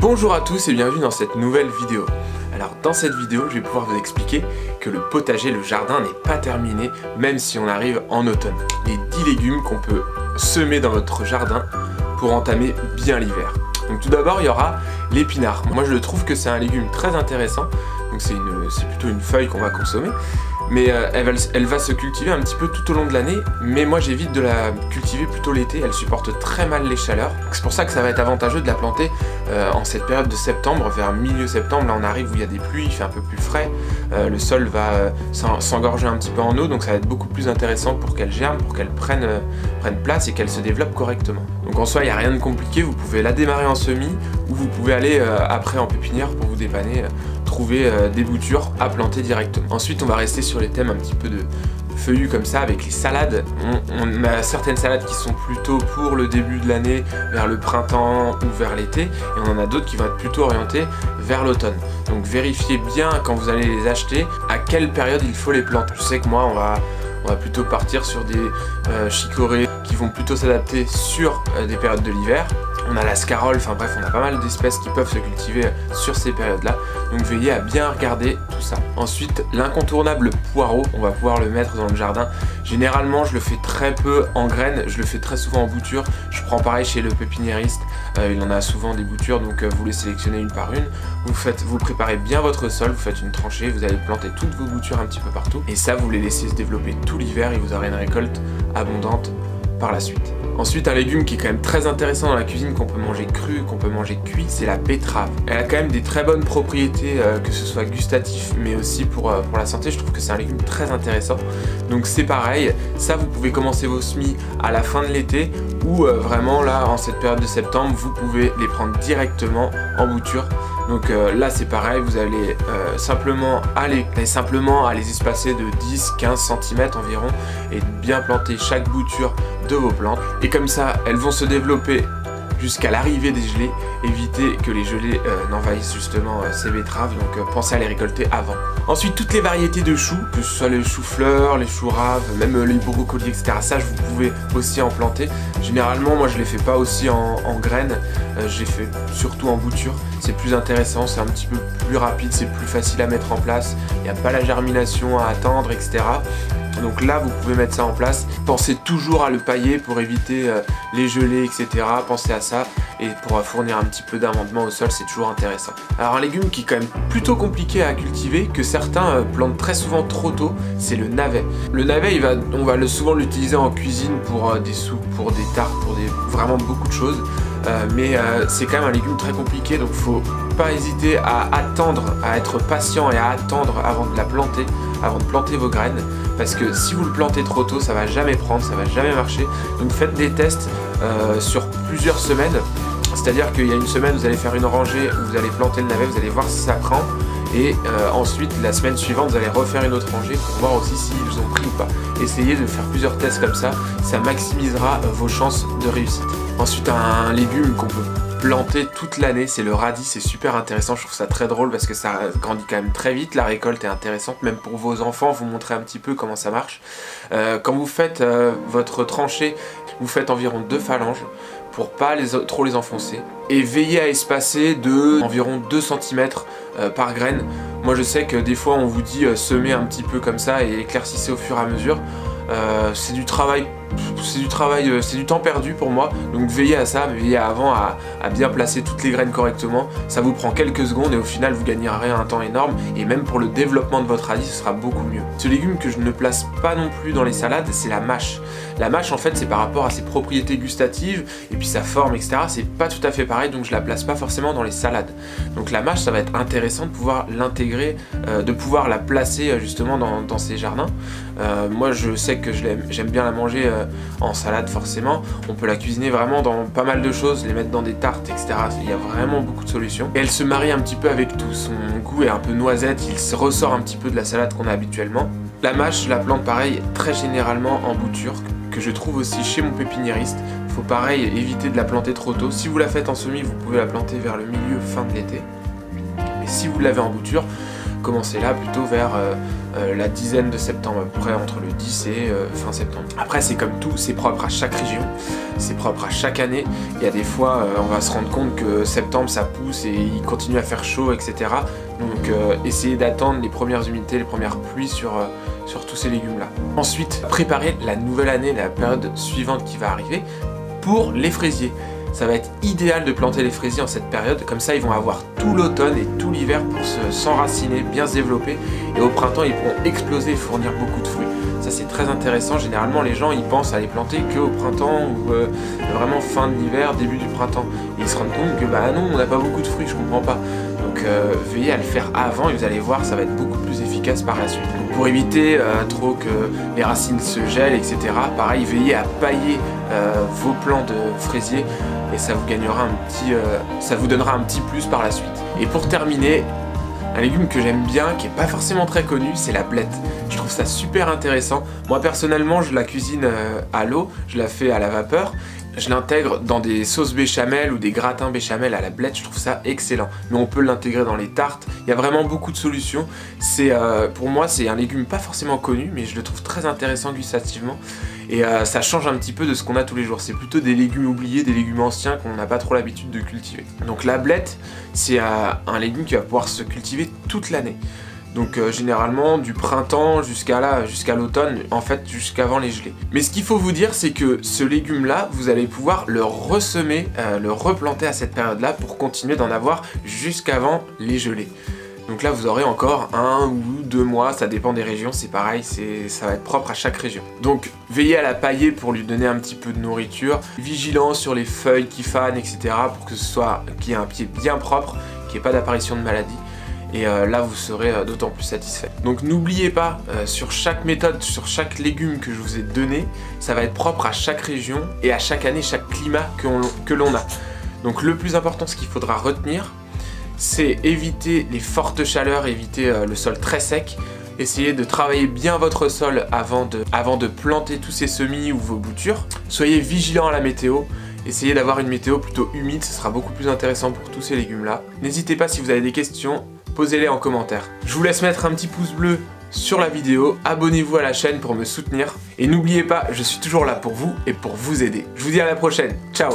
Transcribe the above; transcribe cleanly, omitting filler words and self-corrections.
Bonjour à tous et bienvenue dans cette nouvelle vidéo. Alors dans cette vidéo, je vais pouvoir vous expliquer que le potager, le jardin n'est pas terminé même si on arrive en automne. Les 10 légumes qu'on peut semer dans notre jardin pour entamer bien l'hiver. Donc tout d'abord, il y aura l'épinard. Moi je trouve que c'est un légume très intéressant. Donc c'est plutôt une feuille qu'on va consommer. Mais elle va se cultiver un petit peu tout au long de l'année, mais moi j'évite de la cultiver plutôt l'été, elle supporte très mal les chaleurs. C'est pour ça que ça va être avantageux de la planter en cette période de septembre, vers milieu septembre. Là on arrive où il y a des pluies, il fait un peu plus frais, le sol va s'engorger un petit peu en eau, donc ça va être beaucoup plus intéressant pour qu'elle germe, pour qu'elle prenne place et qu'elle se développe correctement. Donc en soi il n'y a rien de compliqué, vous pouvez la démarrer en semis, ou vous pouvez aller après en pépinière pour vous dépanner, trouver des boutures à planter directement. Ensuite on va rester sur les thèmes un petit peu de feuillus comme ça avec les salades. On a certaines salades qui sont plutôt pour le début de l'année, vers le printemps ou vers l'été, et on en a d'autres qui vont être plutôt orientées vers l'automne. Donc vérifiez bien quand vous allez les acheter à quelle période il faut les planter. Je sais que moi on va plutôt partir sur des chicorées qui vont plutôt s'adapter sur des périodes de l'hiver. On a la scarole, enfin bref, on a pas mal d'espèces qui peuvent se cultiver sur ces périodes-là. Donc veillez à bien regarder tout ça. Ensuite, l'incontournable poireau, on va pouvoir le mettre dans le jardin. Généralement, je le fais très peu en graines, je le fais très souvent en bouture. Je prends pareil chez le pépiniériste, il en a souvent des boutures, donc vous les sélectionnez une par une. Vous préparez bien votre sol, vous faites une tranchée, vous allez planter toutes vos boutures un petit peu partout. Et ça, vous les laissez se développer tout l'hiver et vous aurez une récolte abondante par la suite. Ensuite, un légume qui est quand même très intéressant dans la cuisine, qu'on peut manger cru, qu'on peut manger cuit, c'est la betterave. Elle a quand même des très bonnes propriétés, que ce soit gustatif, mais aussi pour la santé. Je trouve que c'est un légume très intéressant. Donc c'est pareil, ça vous pouvez commencer vos semis à la fin de l'été, ou vraiment là, en cette période de septembre, vous pouvez les prendre directement en bouture. Donc là c'est pareil, vous allez simplement à les espacer de 10-15 cm environ et bien planter chaque bouture de vos plantes. Et comme ça, elles vont se développer jusqu'à l'arrivée des gelées. Évitez que les gelées n'envahissent justement ces betteraves, donc pensez à les récolter avant. Ensuite, toutes les variétés de choux, que ce soit les choux-fleurs, les choux-raves, même les brocolis, etc. Ça, vous pouvez aussi en planter. Généralement, moi, je les fais pas aussi en graines, je les fais surtout en bouture. C'est plus intéressant, c'est un petit peu plus rapide, c'est plus facile à mettre en place. Il n'y a pas la germination à attendre, etc. Donc là, vous pouvez mettre ça en place. Pensez toujours à le pailler pour éviter les gelées, etc. Pensez à ça et pour fournir un petit peu d'amendement au sol, c'est toujours intéressant. Alors un légume qui est quand même plutôt compliqué à cultiver, que certains plantent très souvent trop tôt, c'est le navet. Le navet, on va souvent l'utiliser en cuisine pour des soupes, pour des tartes, pour vraiment beaucoup de choses. Mais c'est quand même un légume très compliqué, donc faut pas hésiter à attendre, à être patient et à attendre avant de la planter, avant de planter vos graines, parce que si vous le plantez trop tôt, ça va jamais prendre, ça va jamais marcher. Donc faites des tests sur plusieurs semaines, c'est-à-dire qu'il y a une semaine vous allez faire une rangée où vous allez planter le navet, vous allez voir si ça prend, et ensuite la semaine suivante vous allez refaire une autre rangée pour voir aussi s'ils ont pris ou pas. Essayez de faire plusieurs tests comme ça maximisera vos chances de réussite. Ensuite, un légume qu'on peut planter toute l'année, c'est le radis. C'est super intéressant, je trouve ça très drôle parce que ça grandit quand même très vite. La récolte est intéressante, même pour vos enfants, vous montrez un petit peu comment ça marche. Quand vous faites votre tranchée, vous faites environ 2 phalanges pour pas trop les enfoncer. Et veillez à espacer de environ 2 cm par graine. Moi je sais que des fois on vous dit semer un petit peu comme ça et éclaircissez au fur et à mesure. C'est du travail, c'est du temps perdu pour moi, donc veillez à ça, veillez avant à bien placer toutes les graines correctement. Ça vous prend quelques secondes et au final vous gagnerez un temps énorme, et même pour le développement de votre radis ce sera beaucoup mieux. Ce légume que je ne place pas non plus dans les salades, c'est la mâche. La mâche en fait c'est par rapport à ses propriétés gustatives et puis sa forme, etc. C'est pas tout à fait pareil, donc je la place pas forcément dans les salades. Donc la mâche, ça va être intéressant de pouvoir l'intégrer, de pouvoir la placer justement dans ces jardins. Moi je sais que j'aime bien la manger en salade forcément. On peut la cuisiner vraiment dans pas mal de choses, les mettre dans des tartes, etc. Il y a vraiment beaucoup de solutions. Et elle se marie un petit peu avec tout. Son goût est un peu noisette, il se ressort un petit peu de la salade qu'on a habituellement. La mâche, je la plante pareil très généralement en bouture, que je trouve aussi chez mon pépiniériste. Faut pareil éviter de la planter trop tôt. Si vous la faites en semis, vous pouvez la planter vers le milieu, fin de l'été. Mais si vous l'avez en bouture, commencez là plutôt vers la dizaine de septembre, à peu près entre le 10 et fin septembre. Après c'est comme tout, c'est propre à chaque région, c'est propre à chaque année. Il y a des fois on va se rendre compte que septembre ça pousse et il continue à faire chaud, etc. Donc essayez d'attendre les premières humidités, les premières pluies sur tous ces légumes là. Ensuite, préparez la nouvelle année, la période suivante qui va arriver pour les fraisiers. Ça va être idéal de planter les fraisiers en cette période, comme ça ils vont avoir tout l'automne et tout l'hiver pour s'enraciner, bien se développer, et au printemps ils pourront exploser et fournir beaucoup de fruits. Ça c'est très intéressant, généralement les gens ils pensent à les planter qu'au printemps ou vraiment fin de l'hiver, début du printemps. Et ils se rendent compte que bah non, on n'a pas beaucoup de fruits, je comprends pas. Donc veillez à le faire avant et vous allez voir, ça va être beaucoup plus efficace par la suite. Donc, pour éviter trop que les racines se gèlent, etc. Pareil, veillez à pailler vos plants de fraisiers et ça vous gagnera ça vous donnera un petit plus par la suite. Et pour terminer, un légume que j'aime bien, qui est pas forcément très connu, c'est la blette. Je trouve ça super intéressant. Moi personnellement, je la cuisine à l'eau, je la fais à la vapeur. Je l'intègre dans des sauces béchamel ou des gratins béchamel à la blette, je trouve ça excellent. Mais on peut l'intégrer dans les tartes, il y a vraiment beaucoup de solutions. Pour moi, c'est un légume pas forcément connu, mais je le trouve très intéressant gustativement. Et ça change un petit peu de ce qu'on a tous les jours. C'est plutôt des légumes oubliés, des légumes anciens qu'on n'a pas trop l'habitude de cultiver. Donc la blette, c'est un légume qui va pouvoir se cultiver toute l'année. Donc généralement du printemps jusqu'à l'automne, en fait jusqu'avant les gelées. Mais ce qu'il faut vous dire, c'est que ce légume là, vous allez pouvoir le ressemer, le replanter à cette période là pour continuer d'en avoir jusqu'avant les gelées. Donc là vous aurez encore 1 ou 2 mois, ça dépend des régions, c'est pareil, ça va être propre à chaque région. Donc veillez à la pailler pour lui donner un petit peu de nourriture, vigilant sur les feuilles qui fanent, etc. pour que qu'il y ait un pied bien propre, qu'il n'y ait pas d'apparition de maladie. Et là vous serez d'autant plus satisfait. Donc n'oubliez pas, sur chaque méthode, sur chaque légume que je vous ai donné, ça va être propre à chaque région et à chaque année, chaque climat que l'on a. Donc le plus important, ce qu'il faudra retenir, c'est éviter les fortes chaleurs, éviter le sol très sec. Essayez de travailler bien votre sol avant de planter tous ces semis ou vos boutures. Soyez vigilant à la météo. Essayez d'avoir une météo plutôt humide, ce sera beaucoup plus intéressant pour tous ces légumes là. N'hésitez pas, si vous avez des questions, posez-les en commentaire. Je vous laisse mettre un petit pouce bleu sur la vidéo, abonnez-vous à la chaîne pour me soutenir et n'oubliez pas, je suis toujours là pour vous et pour vous aider. Je vous dis à la prochaine, ciao!